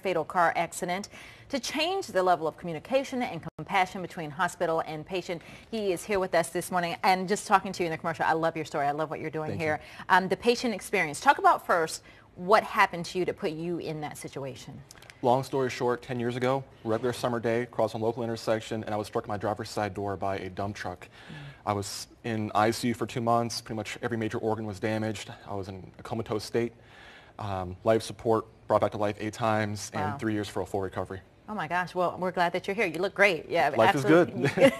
fatal car accident to change the level of communication and compassion between hospital and patient. He is here with us this morning, and just talking to you in the commercial, I love your story. I love what you're doing here. The patient experience. Talk about first what happened to you to put you in that situation. Long story short, 10 years ago, regular summer day, crossing a local intersection, and I was struck at my driver's side door by a dump truck. I was in ICU for 2 months. Pretty much every major organ was damaged. I was in a comatose state. Life support, brought back to life 8 times, and 3 years for a full recovery. Oh my gosh, well, we're glad that you're here. You look great. Yeah, life absolutely. is good.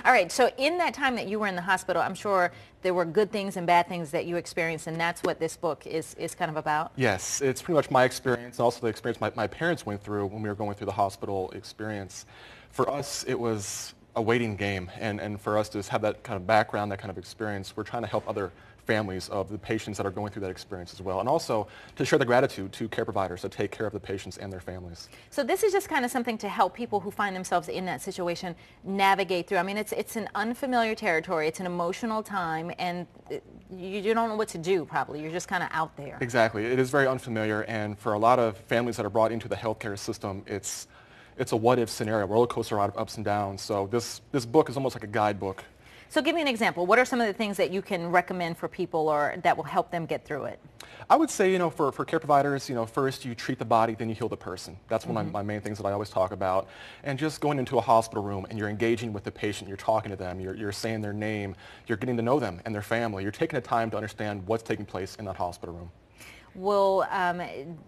All right, so in that time that you were in the hospital, I'm sure there were good things and bad things that you experienced, and that's what this book is kind of about? Yes, it's pretty much my experience, and also the experience my parents went through when we were going through the hospital experience. For us, it was a waiting game, and for us to have that kind of background, that kind of experience, we're trying to help other families of the patients that are going through that experience as well, and also to share the gratitude to care providers that take care of the patients and their families. So this is just kind of something to help people who find themselves in that situation navigate through. I mean, it's an unfamiliar territory, it's an emotional time, and you don't know what to do probably. You're just kind of out there. Exactly. It is very unfamiliar, and for a lot of families that are brought into the healthcare system, it's a what-if scenario, roller coaster ride of ups and downs. So this book is almost like a guidebook. So give me an example. What are some of the things that you can recommend for people or that will help them get through it? I would say, for care providers, first you treat the body, then you heal the person. That's one of my main things that I always talk about. And just going into a hospital room and you're engaging with the patient, you're talking to them, you're saying their name, you're getting to know them and their family. You're taking the time to understand what's taking place in that hospital room. Will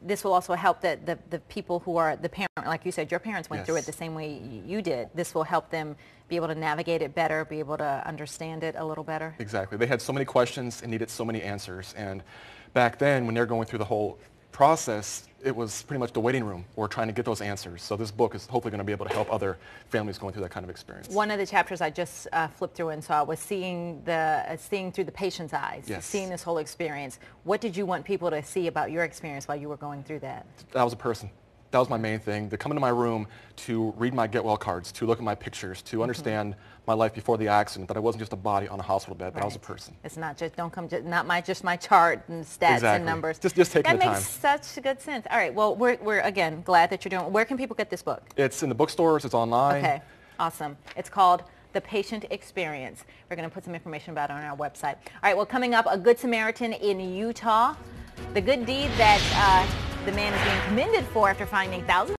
this will also help that the people who are the parent, like you said, your parents went through it the same way you did. This will help them be able to navigate it better, be able to understand it a little better. Exactly. They had so many questions and needed so many answers. And back then, when they're going through the whole process, it was pretty much the waiting room or trying to get those answers. So this book is hopefully going to be able to help other families going through that kind of experience. One of the chapters I just flipped through and saw was seeing through the patient's eyes, seeing this whole experience. What did you want people to see about your experience while you were going through that? That was a person. That was my main thing, to come into my room, to read my get well cards, to look at my pictures, to understand my life before the accident, that I wasn't just a body on a hospital bed, but I was a person. It's not just, just my chart and stats and numbers. Just taking the time. That makes such good sense. All right, well, we're again glad that you're doing it. Where can people get this book? It's in the bookstores, it's online. Okay, awesome. It's called The Patient Experience. We're going to put some information about it on our website. All right, well, coming up, a Good Samaritan in Utah. The good deed that the man is being commended for after finding thousands